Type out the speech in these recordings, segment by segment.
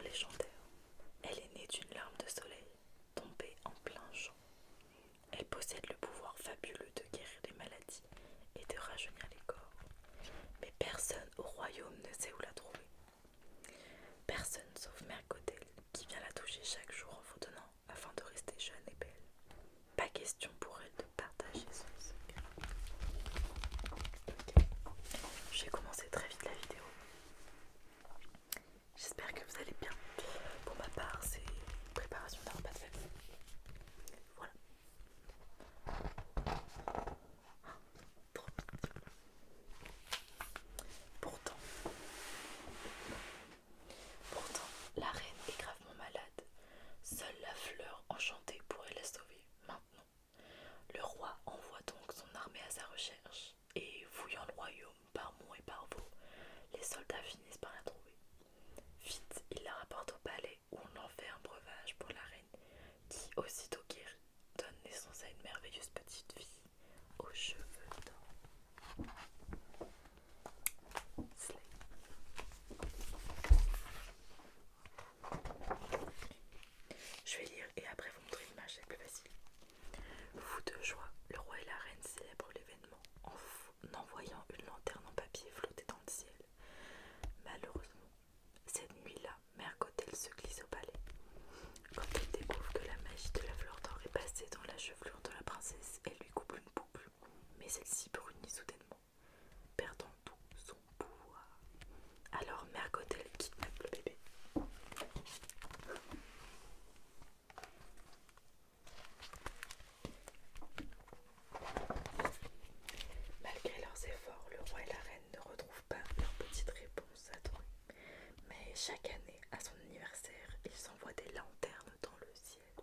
légendaire. Elle est née d'une larme de soleil, tombée en plein champ. Elle possède le pouvoir fabuleux de guérir les maladies et de rajeunir les corps. Mais personne au royaume ne sait où la trouver. Personne sauf Mère Gothel, qui vient la toucher chaque jour en fautonnant afin de rester jeune et belle. Pas question pour elle de partager son secret. Ok. Je vais commencer très vite la vidéo. J'espère que vous allez bien. Pour ma part, c'est préparation d'un repas de famille. Voilà. Trop mignon. Pourtant, pourtant, la reine est gravement malade. Seule la fleur enchantée pourrait la sauver maintenant. Le roi envoie donc son armée à sa recherche, et fouillant le royaume par monts et par vaux, les soldats finissent par la trouver. Vite, il la rapporte au palais où on en fait un breuvage pour la reine, qui, aussitôt guérie, donne naissance à une merveilleuse petite fille aux cheveux d'or. Slay. Je vais lire et après vous montrer l'image, c'est plus facile. Fou de joie, le roi et la reine célèbrent l'événement en envoyant une lanterne en papier flotter dans le ciel. Malheureusement, cette nuit-là, Mère Gothel se glisse au palais. Quand elle découvre que la magie de la fleur d'or est passée dans la chevelure de la princesse, elle lui coupe une boucle. Mais celle-ci brunit soudainement, perdant tout son pouvoir. Alors Mère Gothel kidnappe le bébé. Malgré leurs efforts, le roi et la reine ne retrouvent pas leur petite réponse adorée. Mais chaque année, à son anniversaire, ils envoient des lanternes dans le ciel,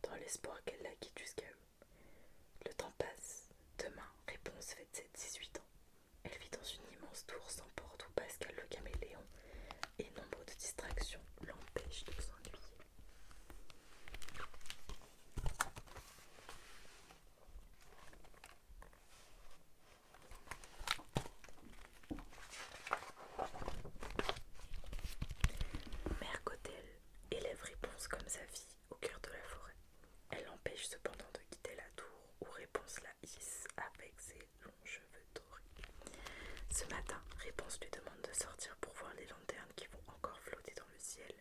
dans l'espoir qu'elle la guide jusqu'à eux. Le temps passe. Demain, Réponse fête ses 18 ans. Elle vit dans une immense tour sans porte où Pascal le caméléon et nombre de distractions l'empêchent de s'ennuyer. Mère Gothel élève Réponse comme sa fille au cœur de la forêt. Elle l'empêche cependant de quitter la tour où Réponse la hisse avec ses longs cheveux dorés. Ce matin, Réponse lui demande de sortir pour voir les lanternes qui vont encore flotter dans le ciel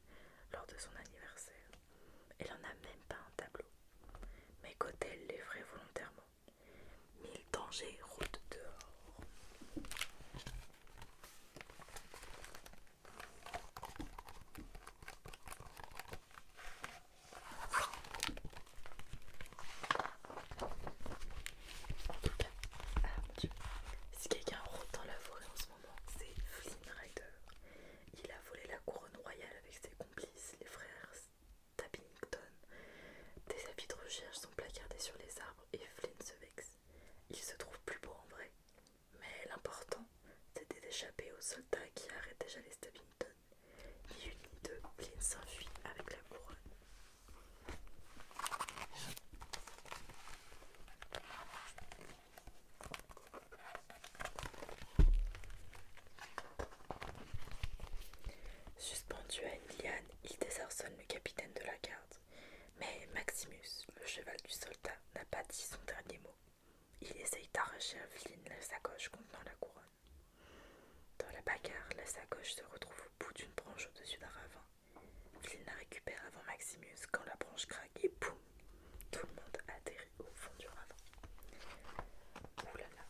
lors de son anniversaire. Elle en a même pas un tableau. Mais Gothel l'effraie volontairement. Mille dangers rôdent dehors. En tout cas, ah mon dieu, si quelqu'un rôde dans la forêt en ce moment, c'est Flynn Rider. Il a volé la couronne royale avec ses complices, les frères Stabbington. Des avis de recherche sont placardés sur les arbres et Flynn se vexe. Il se trouve plus beau en vrai. Mais l'important, c'était d'échapper aux soldats qui arrêtent déjà les Stabbington. Ni une ni deux, Flynn s'enfuit avec la couronne. Suspendu à une liane, il désarçonne le capitaine de la garde. Mais Maximus, le cheval du soldat, n'a pas dit son dernier mot. Il essaye d'arracher à Flynn la sacoche contenant la couronne. Dans la bagarre, la sacoche se retrouve au bout d'une branche au-dessus d'un ravin. Flynn la récupère avant Maximus quand la branche craque et boum, tout le monde atterrit au fond du ravin. Ouh là là.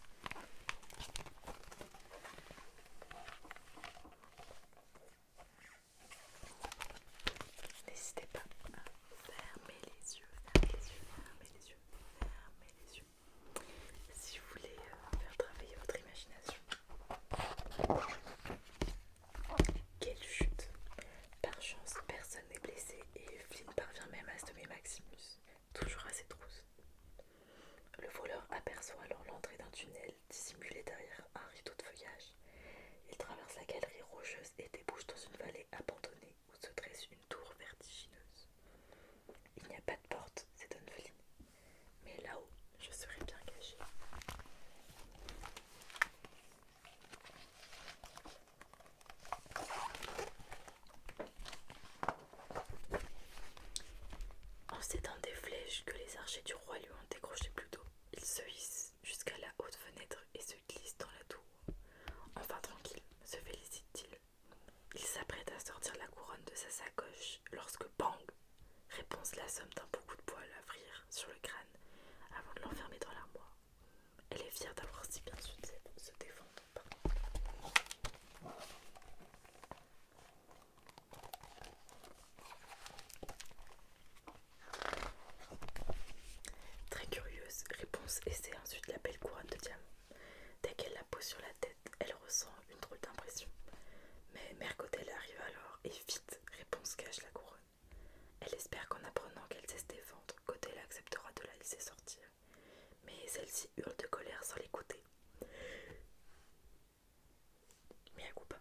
N'hésitez pas à fermer les yeux, fermer les yeux, fermer les yeux, fermer les yeux. Si vous voulez faire travailler votre imagination. Quelle chute! Par chance, personne n'est blessé et Flynn parvient même à semer Maximus, toujours à ses trousses. Le voleur aperçoit alors l'entrée d'un tunnel dissimulé derrière un rideau de feuillage. Il traverse la galerie rocheuse et débouche dans une vallée abandonnée où se dresse une tour vertigineuse. Il n'y a pas de porte, s'étonne Flynn. Mais là-haut, je serai bien caché. Réponse la somme d'un bon coup de poing à frire sur le crâne avant de l'enfermer dans l'armoire. Elle est fière d'avoir si bien su se défendre. Très curieuse, Réponse essaie ensuite la belle couronne de diamants. Dès qu'elle la pose sur la tête, elle ressent une drôle d'impression. Mais Mère Gothel arrive alors et vite, Réponse cache la couronne. Elle espère qu'en apprenant qu'elle sait se défendre, Gothel acceptera de la laisser sortir. Mais celle-ci hurle de colère sans l'écouter. Mea culpa.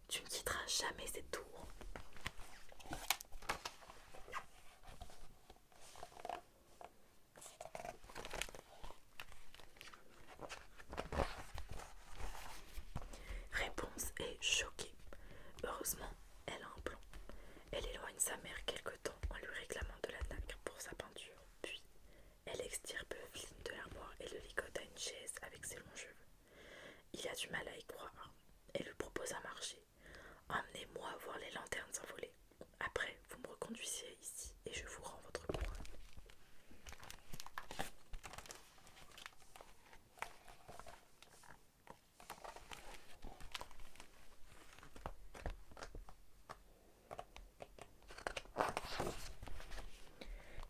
Tu ne quitteras jamais cette tour. Réponse est choquée. Heureusement, elle a un plan. Elle éloigne sa mère quelque temps en lui réclamant de la nacre pour sa peinture. Puis, elle extirpe Flynn de l'armoire et le ligote à une chaise avec ses longs cheveux. Il a du mal à y croire. Elle lui propose un marché. Emmenez-moi voir les lanternes s'envoler. Après, vous me reconduisez ici et je vous rends votre couronne.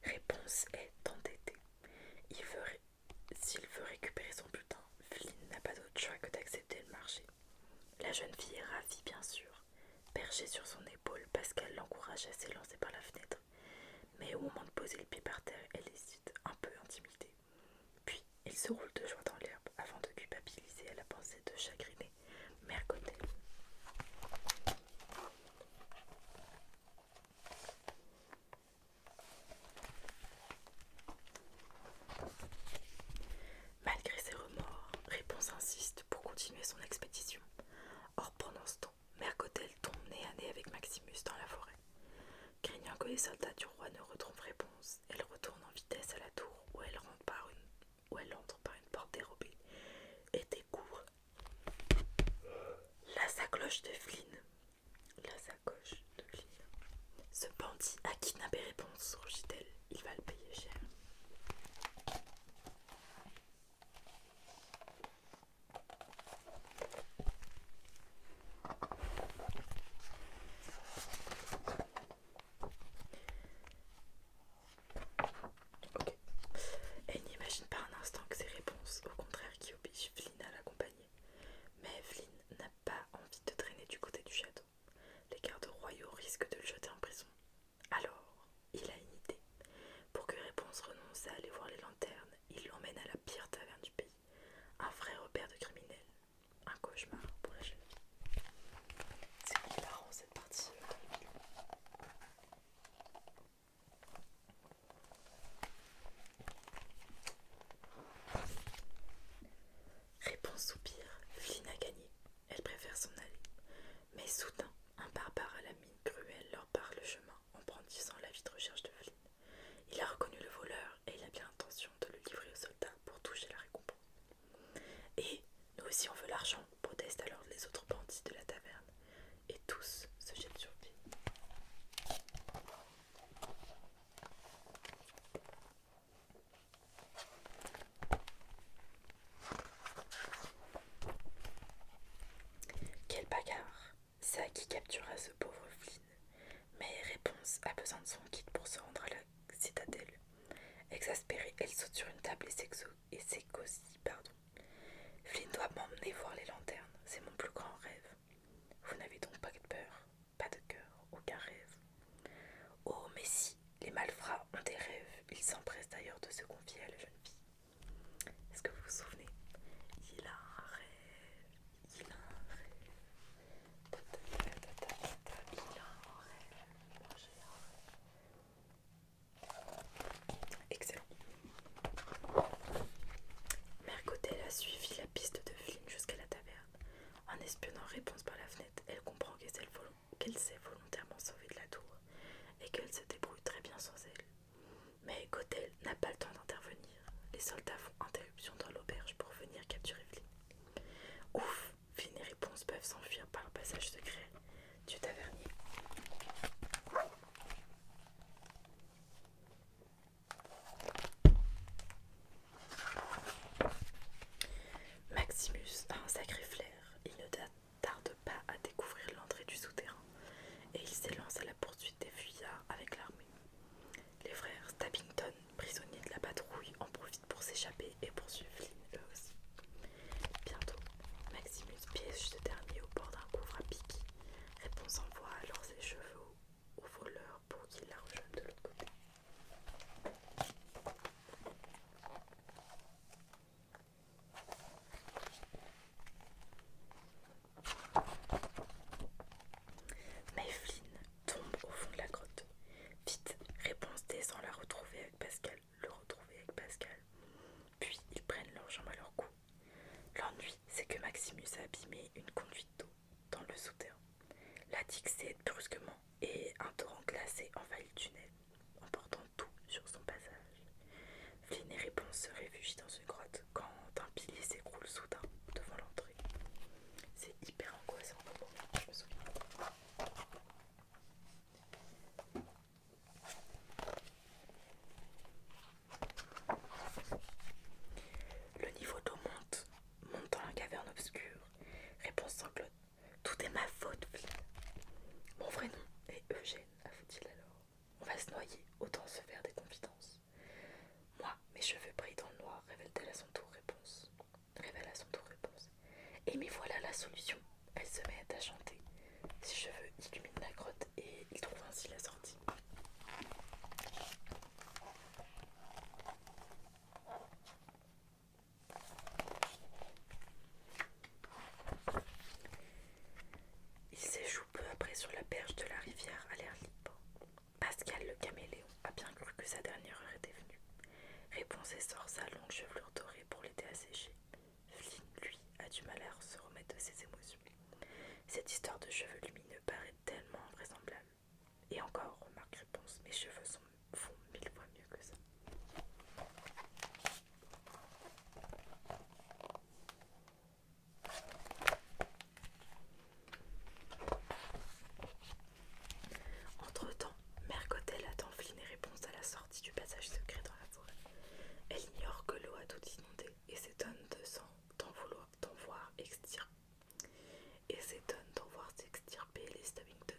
Réponse est entêtée. S'il veut récupérer son butin, Flynn n'a pas d'autre choix que d'accepter le marché. La jeune fille est ravie, bien sûr. Perchée sur son épaule, Pascal l'encourage à s'élancer par la fenêtre. Mais au moment de poser le pied par terre, elle hésite, un peu intimidée. Puis, il se roule de joie dans l'herbe avant de culpabiliser à la pensée de chagriner Mère Gothel. Malgré ses remords, Réponse insiste pour continuer son expédition. Or, pendant ce temps, Mère Gothel tombe nez à nez avec Maximus dans la forêt. Craignant que les soldats du roi ne retrouvent Réponse, elle retourne en vitesse à la tour où elle entre par une porte dérobée et découvre la sacoche de Flynn. La sacoche de Flynn. Ce bandit a kidnappé Réponse, rugit-elle. Il va le payer cher. Ok. Elle n'imagine pas un instant que c'est Réponse, au contraire, qui oblige Flynn à l'accompagner. Mais Flynn n'a pas envie de traîner du côté du château. Les gardes royaux risquent de le jeter en prison. Alors, il a une idée. Pour que Réponse renonce à aller voir les lanternes, il l'emmène à la pire taverne du pays. Un vrai repère de criminels. Un cauchemar pour la jeune fille. C'est hilarant cette partie. Réponse soupire. Flynn a gagné. Elle préfère s'en aller. Mais soudain, un barbare à la mine cruelle leur barre le chemin en brandissant l'avis de recherche de Flynn. Il a reconnu le voleur et il a bien l'intention de le livrer aux soldats pour toucher la récompense. Et nous aussi on veut l'argent, protestent alors les autres bandits de la taverne. Et tous se jettent sur pied. Quelle bagarre! C'est à qui captura ce pauvre Flynn. Mais Réponse a besoin de son kit pour se rendre à la citadelle. Exaspérée, elle saute sur une table et s'écosie, pardon. Flynn doit m'emmener voir les lanternes, c'est mon plus grand rêve. Vous n'avez donc pas de peur, pas de cœur, aucun rêve. Oh, mais si, les malfrats ont des rêves, ils s'empressent d'ailleurs de se confier à la jeune fille. Est-ce que vous vous souvenez? Il a un rêve, il a un rêve. Il a un rêve, moi j'ai un rêve. Excellent. Mère Gothel a suivi la piste de Flynn jusqu'à la taverne. En espionnant Réponse par la fenêtre, elle comprend qu'elle s'est volontairement sauvée de la tour et qu'elle se débrouille très bien sans elle. Mais Gothel n'a pas le temps d'intervenir. Les soldats font interruption dans l'auberge pour venir capturer Flynn. Ouf, Flynn et Réponse peuvent s'enfuir par le passage secret du tavernier. se réfugie dans une grotte quand un pilier s'écroule soudain devant l'entrée. C'est hyper angoissant comme moment, je me souviens. Le niveau d'eau monte dans la caverne obscure. Réponse sanglote. Tout est ma faute, Flynn. Mon vrai nom est Eugène, avoue-t-il alors. On va se noyer, autant se faire des confidences. Moi, mes cheveux brillent dans le noir, révèle-t-elle à son tour réponse. Révèle à son tour réponse. Et mais voilà la solution. Elle se met à chanter. Ses cheveux illuminent la grotte et il trouve ainsi la sortie. Il s'échoue peu après sur la berge de la rivière à l'air libre. Pascal le caméléon a bien cru que sa dernière heure était venue. Réponse et sort sa longue chevelure dorée pour l'aider à sécher. Flynn, lui, a du mal à se remettre de ses émotions. Cette histoire de cheveux lumineux paraît tellement invraisemblable. Et encore, remarque Réponse, mes cheveux font 1000 fois mieux que ça. Entre-temps, Mère Gothel attend Flynn et Réponse à la sortie du passage secret dans la forêt. Elle ignore que l'eau a tout inondé et s'étonne d'en voir s'extirper les Stubbington.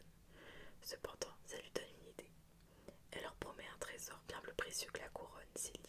Cependant, ça lui donne une idée. Elle leur promet un trésor bien plus précieux que la couronne s'ils